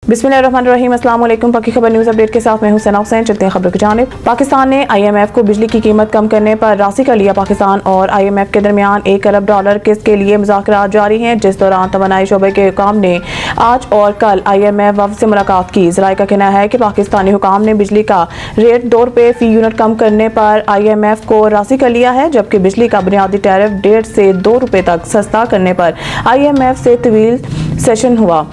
बिस्मिल्लाहिर्रहमानिर्रहीम। अस्सलाम वालेकुम। पक्की खबर न्यूज़ अपडेट के साथ मैं हूं सना हुसैन। चलते हैं खबर की जानिब। पाकिस्तान ने IMF को बिजली की कीमत कम करने पर राज़ी कर लिया। पाकिस्तान और IMF के दरमियान $1 अरब किस्त के लिए मुज़ाकरात जारी हैं, जिस दौरान तवानाई शोबे के हुकाम ने आज और कल IMF वफ़द से मुलाकात की। ज़राए का कहना है कि पाकिस्तानी हुकाम ने बिजली का रेट ₹2 फी यूनिट कम करने पर IMF को राज़ी कर लिया है, जबकि बिजली का बुनियादी टैरिफ ₹1.5 से ₹2 तक सस्ता करने पर IMF से तवील सेशन हुआ।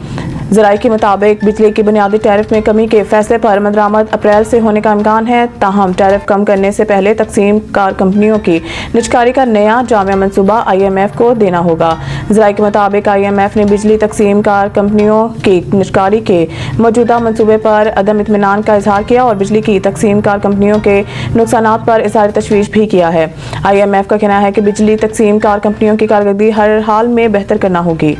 ज़राए के मुताबिक बिजली की बुनियादी टैरिफ में कमी के फैसले पर मदरामद अप्रैल से होने का इम्कान है। ताहम टैरिफ कम करने से पहले तकसीम कार कंपनियों की निजकारी का नया जामिया मनसूबा IMF को देना होगा। ज़राए के मुताबिक IMF ने बिजली तकसीम कार कंपनियों की निजकारी के मौजूदा मनसूबे पर अदम इत्मीनान का इजहार किया और बिजली की तकसीम कार कंपनियों के नुकसानात पर इज़हार तशवीश भी किया है। IMF का कहना है कि बिजली तकसीम कार कंपनियों की कारकर्दगी हर हाल में बेहतर करना होगी।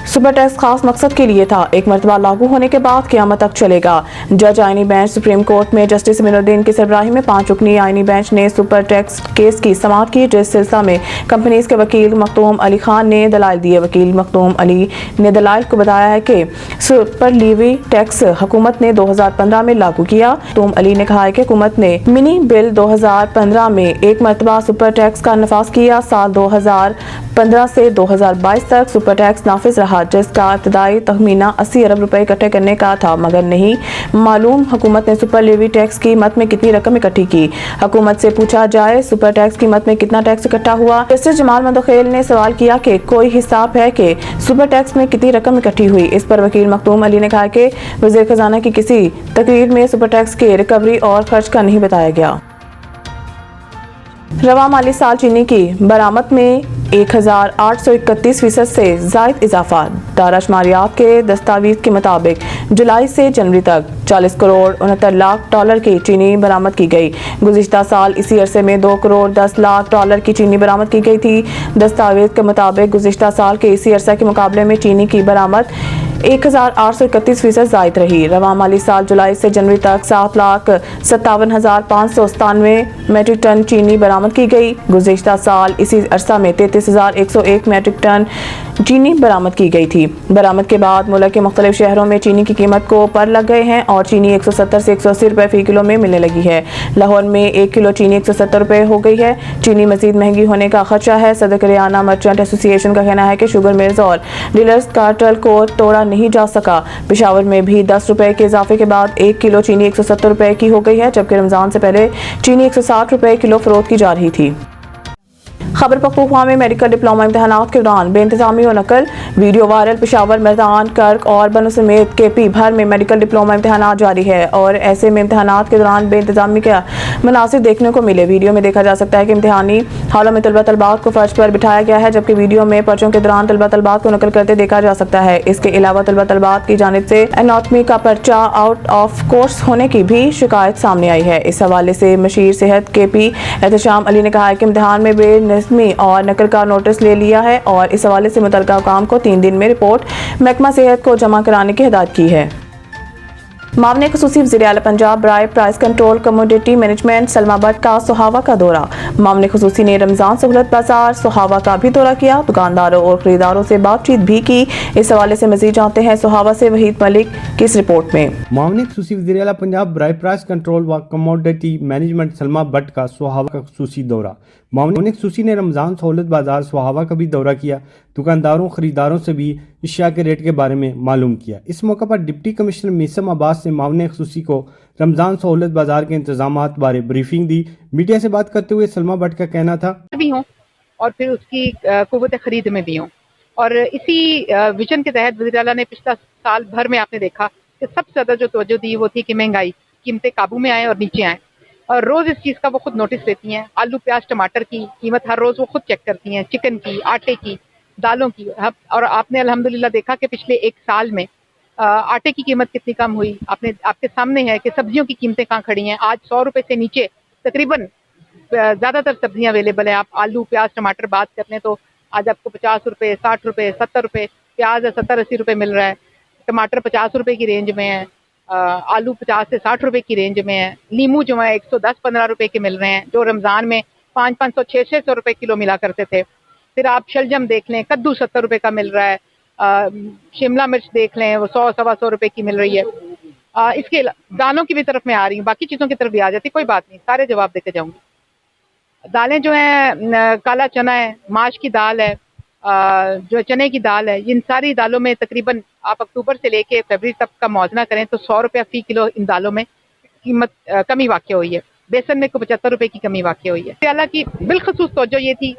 सुपर टैक्स खास मकसद के लिए था, एक मरतबा लागू होने के बाद क़यामत तक चलेगा। जज आइनी बेंच सुप्रीम कोर्ट में जस्टिस अमीनुद्दीन की सरबराही में 5 रुकनी आइनी बेंच ने सुपर टैक्स केस की समाअत की, जिस सिलसिला में कंपनीज के वकील मखदूम अली खान ने दलाइल दिए। वकील मखदूम अली ने दलाइल को बताया है कि सुपर लीवी टैक्स हुकूमत ने 2015 में लागू किया। मखदूम अली ने कहा है कि हुकूमत ने मिनी बिल 2015 में एक मरतबा सुपर टैक्स का नफाज किया। साल 2015 से 2022 तक सुपर टैक्स नाफिज रहा, जिसका इब्तदाई तखमीना 80 अरब रुपए इकट्ठे करने का था, मगर नहीं मालूम हुकूमत ने सुपर लेवी टैक्स की मद में कितनी रकम इकट्ठी की। हुकूमत से पूछा जाए सुपर टैक्स की मद में कितना टैक्स इकट्ठा हुआ। जस्टिस जमाल मंदोखेल ने सवाल किया कि कोई हिसाब है कि सुपर टैक्स में कितनी रकम इकट्ठी हुई। इस पर वकील मखदूम अली ने कहा कि वज़ीर खजाना की किसी तकरीर में सुपर टैक्स के रिकवरी और खर्च का नहीं बताया गया। रवा माली साल चीनी की बरामद में 1831% से जायद इजाफा। दाराशमारियात के दस्तावेज के मुताबिक जुलाई से जनवरी तक 40 करोड़ 69 लाख डॉलर की चीनी बरामद की गई। गुज़िश्ता साल इसी अरसे में 2 करोड़ 10 लाख डॉलर की चीनी बरामद की गई थी। दस्तावेज के मुताबिक गुज़िश्ता साल के इसी अरसे के मुकाबले में चीनी की बरामद 1831% जायद रही। रवा माली साल जुलाई से जनवरी तक 7,57,597 मैट्रिक टन चीनी बरामद की गई। गुज़िश्ता साल इसी अरसा में 33,101 मैट्रिक टन चीनी बरामद की गई थी। बरामद के बाद मुल्क के मुख्तलिफ शहरों में चीनी की कीमत को पर लग गए हैं और चीनी 170 से 180 रुपए फी किलो में मिलने लगी है। लाहौर में 1 किलो चीनी 170 रुपए हो गई है। चीनी मजीद महंगी होने का खदशा है। सदर हरियाणा मर्चेंट एसोसिएशन का कहना है कि शुगर मिल्स और डीलर्स कार्टेल को तोड़ा नहीं जा सका। पेशावर में भी 10 रुपए के इजाफे के बाद 1 किलो चीनी 170 रुपए की हो गई है, जबकि रमजान से पहले चीनी 160 रुपए किलो फरोख्त की जा रही थी। खबर पख्तूनख्वा में मेडिकल डिप्लोमा इम्तहानात के दौरान बेइंतजामी और नकल वीडियो वायरल। पेशावर, मैदान, कर्क और बनो समेत KP भर में मेडिकल डिप्लोमा इम्तहानात जारी है और ऐसे में इम्तहानात के दौरान बेइंतजामी का मनासिर देखने को मिले। वीडियो में देखा जा सकता है कि इम्तहानी हॉलों में तलबा तलबात को फर्श पर बिठाया गया है, जबकि वीडियो में पर्चों के दौरान तलबा तलबात को नकल करते देखा जा सकता है। इसके अलावा तलबा तलबात की जानिब से एनाटमी का पर्चा आउट ऑफ कोर्स होने की भी शिकायत सामने आई है। इस हवाले से मशीर सेहत KP एहतशाम अली ने कहा है कि इम्तहान में बेनज़मी और नकल का नोटिस ले लिया है और इस हवाले से मुतल्लिका हुकाम को 3 दिन में रिपोर्ट महकमा सेहत को जमा कराने की हिदायत की है। मामले खसूसी वज़ीर आला पंजाब बराए price control commodity management Salma Bhatt का सोहावा का दौरा। मामले खसूसी ने रमजान सहूलत बाजार सोहावा का भी दौरा किया, दुकानदारों और खरीदारों से बातचीत भी की। इस हवाले से मजीद जानते हैं सोहावा से वहीद मलिक की इस रिपोर्ट में। मामले खसूसी वज़ीर आला पंजाब बराए प्राइस कंट्रोल व कमोडिटी मैनेजमेंट सलमा भट्ट का सोहावा का खसूसी दौरा। मामले खसूसी ने रमजान सहूलत बाजार सोहावा का भी दौरा किया, दुकानदारों खरीदारों से भी अशिया के रेट के बारे में मालूम किया। इस मौके पर डिप्टी कमिश्नर मीसम अब्बास ने मामले खसूसी को रमजान सहूलत बाजार के इंतजामात बारे ब्रीफिंग दी। मीडिया से बात करते हुए सलमा भट्ट का कहना था भी हूँ और फिर उसकी कुव्वत खरीद में भी हूँ और इसी विजन के तहत वज़ीर आला ने पिछला साल भर में आपने देखा कि सबसे ज़्यादा जो तवज्जो दी वो थी कि महंगाई कीमतें काबू में आए और नीचे आए और रोज़ इस चीज़ का वो खुद नोटिस लेती हैं। आलू प्याज टमाटर की कीमत हर रोज़ वो खुद चेक करती हैं, चिकन की, आटे की, दालों की। और आपने अल्हम्दुलिल्लाह देखा कि पिछले 1 साल में आटे की कीमत कितनी कम हुई। आपके सामने है कि सब्जियों की कीमतें कहाँ खड़ी हैं। आज 100 रुपए से नीचे तकरीबन ज़्यादातर सब्जियां अवेलेबल हैं। आप आलू प्याज टमाटर बात कर लें तो आज आपको 50 रुपए 60 रुपए 70 रुपए प्याज 70-80 रुपए मिल रहा है। टमाटर 50 रुपए की रेंज में है, आलू 50 से 60 रुपए की रेंज में है। नींबू जो है 110-15 रुपए के मिल रहे हैं, जो रमज़ान में 500-600 रुपए किलो मिला करते थे। फिर आप शलजम देख लें, कद्दू 70 रुपए का मिल रहा है, शिमला मिर्च देख लें, वो 100-125 रुपए की मिल रही है। इसके दालों की भी तरफ मैं आ रही हूँ, बाकी चीज़ों की तरफ भी आ जाती, कोई बात नहीं, सारे जवाब देके जाऊंगी। दालें जो हैं, काला चना है, माश की दाल है, जो चने की दाल है, इन सारी दालों में तकरीबन आप अक्टूबर से लेके फरवरी तक का मौजना करें तो 100 रुपया फी किलो इन दालों में कीमत कमी वाक़ हुई है। बेसन में 75 रुपए की कमी वाक़ हुई है। हालांकि बिलखसूस तवज्जो ये थी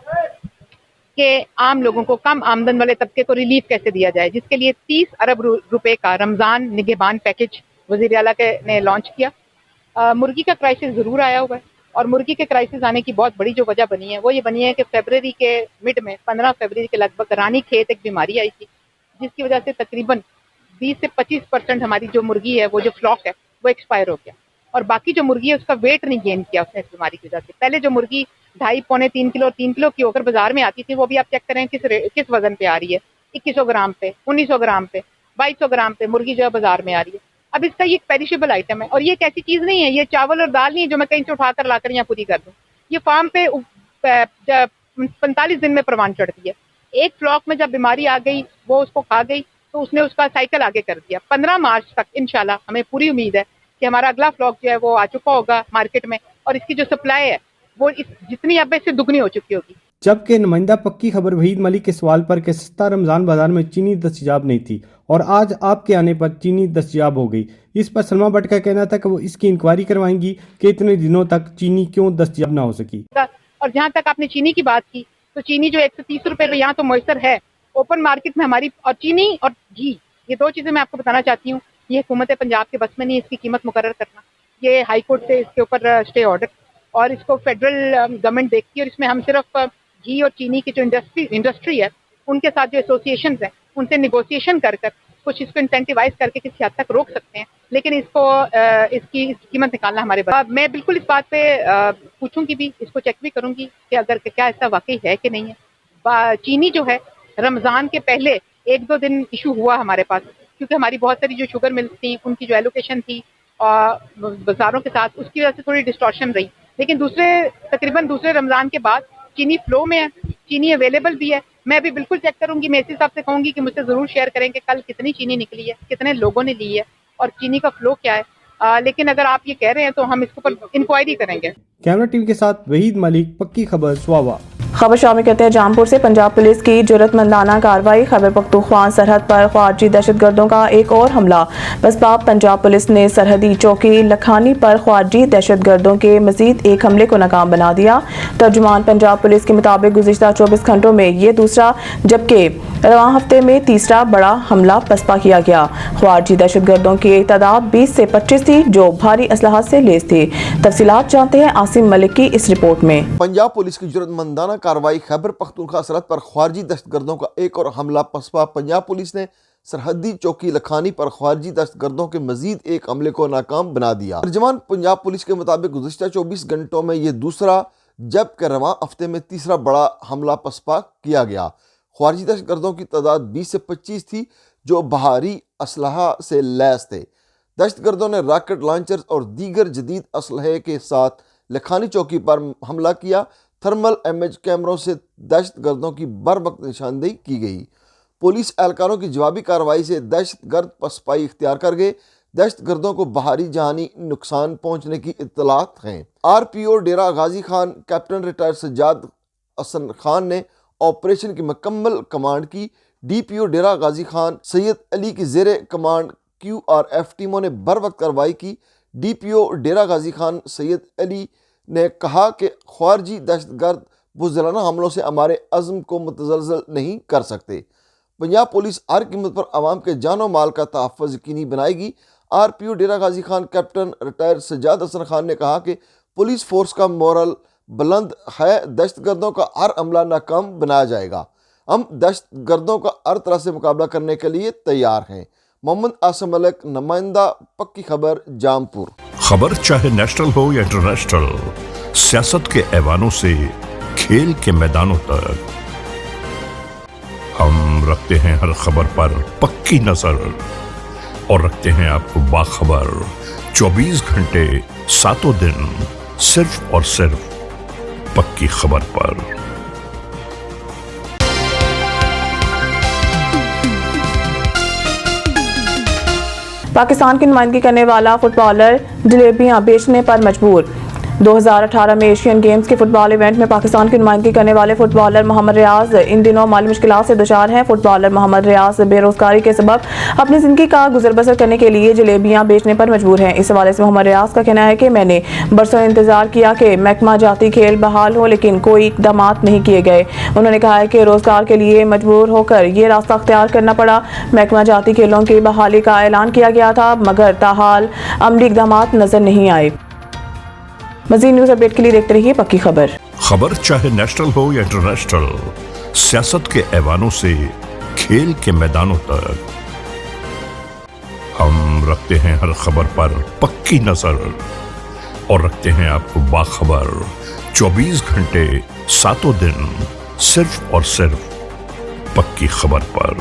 कि आम लोगों को, कम आमदन वाले तबके को रिलीफ कैसे दिया जाए, जिसके लिए 30 अरब रुपए का रमज़ान निगहबान पैकेज वज़ीर आला ने लॉन्च किया। मुर्गी का क्राइसिस ज़रूर आया हुआ है, और मुर्गी के क्राइसिस आने की बहुत बड़ी जो वजह बनी है वो ये बनी है कि फरवरी के मिड में 15 फरवरी के लगभग रानी खेत एक बीमारी आई थी, जिसकी वजह से तकरीबन 20 से 25% हमारी जो मुर्गी है, वो जो फ्लॉक है, वो एक्सपायर हो गया, और बाकी जो मुर्गी है उसका वेट नहीं गेन किया उसने इस बीमारी की वजह से। पहले जो मुर्गी 2.5 पौने 3 किलो और 3 किलो की होकर बाजार में आती थी, वो भी आप चेक करें किस वजन पे आ रही है, 2100 ग्राम पे, 1900 ग्राम पे, 2200 ग्राम पे मुर्गी जो है बाजार में आ रही है। अब इसका ये एक पेरिशेबल आइटम है, और ये एक ऐसी चीज नहीं है, ये चावल और दाल नहीं है जो मैं कहीं से उठाकर लाकर यहाँ पूरी कर दूं। ये फार्म पे 45 दिन में परवान चढ़ती है। एक फ्लॉक में जब बीमारी आ गई, वो उसको खा गई, तो उसने उसका साइकिल आगे कर दिया। 15 मार्च तक इंशाल्लाह हमें पूरी उम्मीद है कि हमारा अगला फ्लॉक जो है वो आ चुका होगा मार्केट में, और इसकी जो सप्लाई है वो जितनी अब इससे दुगनी हो चुकी होगी। जबकि नुमाइंदा पक्की खबर वहीद मलिक के सवाल पर कि सस्ता रमज़ान बाजार में चीनी दस्तयाब नहीं थी और आज आपके आने पर चीनी दस्तयाब हो गई, इस पर सलमा भट्ट का कहना था कि वो इसकी इंक्वायरी करवाएंगी कि इतने दिनों तक चीनी क्यों दस्तयाब ना हो सकी। और जहाँ तक आपने चीनी की बात की, तो चीनी जो 130 रुपए पे यहाँ तो मैसर है ओपन मार्केट में हमारी, और चीनी और घी, ये दो चीजें मैं आपको बताना चाहती हूँ। ये हुकूमत पंजाब के बस में नहीं इसकी कीमत मुकर्रर करना, ये हाई कोर्ट से इसके ऊपर स्टे ऑर्डर, और इसको फेडरल गवर्नमेंट देखती है, और इसमें हम सिर्फ घी और चीनी की जो इंडस्ट्री है उनके साथ जो एसोसिएशन है उनसे निगोशिएशन कर कुछ इसको इंसेंटिवाइज करके किसी हद तक रोक सकते हैं, लेकिन इसको इसकी कीमत निकालना हमारे पास। मैं बिल्कुल इस बात पे पूछूंगी भी, इसको चेक भी करूंगी कि अगर क्या ऐसा वाकई है कि नहीं है। चीनी जो है रमज़ान के पहले 1-2 दिन इशू हुआ हमारे पास, क्योंकि हमारी बहुत सारी जो शुगर मिल्स थी उनकी जो एलोकेशन थी बाजारों के साथ, उसकी वजह से थोड़ी डिस्टॉर्शन रही, लेकिन तकरीबन दूसरे रमज़ान के बाद चीनी फ्लो में है, चीनी अवेलेबल भी है। मैं भी बिल्कुल चेक करूंगी, मैं इसी हिसाब से कहूंगी कि मुझसे जरूर शेयर करें कि कल कितनी चीनी निकली है, कितने लोगों ने ली है, और चीनी का फ्लो क्या है। लेकिन अगर आप ये कह रहे हैं तो हम इसके ऊपर इंक्वायरी करेंगे। कैमरा टीवी के साथ वहीद मलिक, पक्की खबर, स्वावा। खबर शामिल कहते हैं जामपुर से पंजाब पुलिस की जुर्रतमंदाना कार्रवाई, खैबर पख्तूनख्वा सरहद पर ख्वारिजी दहशतगर्दों का एक और हमला। बसपा पंजाब पुलिस ने सरहदी चौकी लखानी पर ख्वारिजी दहशतगर्दों के मजीद एक हमले को नाकाम बना दिया। तर्जुमान पंजाब पुलिस के मुताबिक गुज़िश्ता 24 घंटों में ये दूसरा जबकि रवां हफ्ते में तीसरा बड़ा हमला पसपा किया गया। ख्वारिजी दहशतगर्दों की तादाद 20 से 25 थी जो भारी असलहा से लैस थे। तफसीलात जानते हैं आसिम मलिक की इस रिपोर्ट में। पंजाब पुलिस की जुर्रतमंदाना कार्रवाई, खैबर पख्तूनख्वा सरहद पर ख्वारिजी दहशतगर्दों का एक और हमला। पसपा पंजाब पुलिस ने सरहदी चौकी लखानी पर ख्वारिजी दहशतगर्दों के मजीद एक हमले को नाकाम बना दिया। तर्जुमान पंजाब पुलिस के मुताबिक गुज़िश्ता 24 घंटों में ये दूसरा जबकि रवां हफ्ते में तीसरा बड़ा हमला पसपा किया गया। ख्वारिजी दहशतगर्दों की तादाद 20 से 25 थी जो भारी असलहा से लैस थे। दहशतगर्दों ने रॉकेट लॉन्चर्स और दीगर जदीद असलहे के साथ लखानी चौकी पर हमला किया। थर्मल इमेज कैमरों से दहशतगर्दों की बर वक्त निशानदेही की गई। पुलिस एहलकारों की जवाबी कार्रवाई से दहशतगर्द पसपाई इख्तियार कर गए। दहशतगर्दों को बाहरी जानी नुकसान पहुंचने की इत्तलात हैं। RPO डेरा गाजी खान कैप्टन रिटायर्ड सज्जाद हसन खान ने ऑपरेशन की मुकम्मल कमांड की। DPO डेरा गाजी खान सैयद अली की ज़ेरे कमांड QRF टीमों ने बर वक्त कार्रवाई की। DPO डेरा गाजी खान सैयद अली ने कहा कि ख्वारिजी दहशतगर्द बुज़दिलाना हमलों से हमारे अज़्म को मुतज़लज़ल नहीं कर सकते। पंजाब पुलिस हर कीमत पर आवाम के जानो माल का तहफ़्फ़ुज़ यकीनी बनाएगी। RPO डेरा गाजी खान कैप्टन रिटायर्ड सज्जाद हसन खान ने कहा कि पुलिस फोर्स का मोरल बुलंद है, दहशतगर्दों का हर हमला नाकाम बनाया जाएगा। हम दहशतगर्दों का हर तरह से मुकाबला करने के लिए तैयार हैं। मोहम्मद आसिम मलिक, नुमाइंदा पक्की खबर, जामपुर। खबर चाहे नेशनल हो या इंटरनेशनल, सियासत के ऐवानों से खेल के मैदानों तक, हम रखते हैं हर खबर पर पक्की नजर और रखते हैं आपको बाखबर 24 घंटे 7 दिन सिर्फ और सिर्फ पक्की खबर पर। पाकिस्तान की नुमाइंदगी करने वाला फुटबॉलर जलेबियां बेचने पर मजबूर। 2018 में एशियन गेम्स के फुटबॉल इवेंट में पाकिस्तान की नुमाइंदगी करने वाले फुटबॉलर मोहम्मद रियाज इन दिनों माली मुश्किलात से दुचार हैं। फुटबॉलर मोहम्मद रियाज बेरोजगारी के सबब अपनी जिंदगी का गुजर बसर करने के लिए जलेबियां बेचने पर मजबूर हैं। इस हवाले से मोहम्मद रियाज का कहना है कि मैंने बरसों इंतजार किया कि महकमा जाती खेल बहाल हो, लेकिन कोई इकदाम नहीं किए गए। उन्होंने कहा है कि रोजगार के लिए मजबूर होकर ये रास्ता अख्तियार करना पड़ा। महकमा जाती खेलों की बहाली का ऐलान किया गया था, मगर ताहाल अमली इकदाम नजर नहीं आए। मज़ीद न्यूज़ अपडेट के लिए देखते रहिए पक्की खबर। खबर चाहे नेशनल हो या इंटरनेशनल, सियासत के ऐवानों से खेल के मैदानों तक, हम रखते हैं हर खबर पर पक्की नजर और रखते हैं आपको बाखबर 24 घंटे 7 दिन सिर्फ और सिर्फ पक्की खबर पर।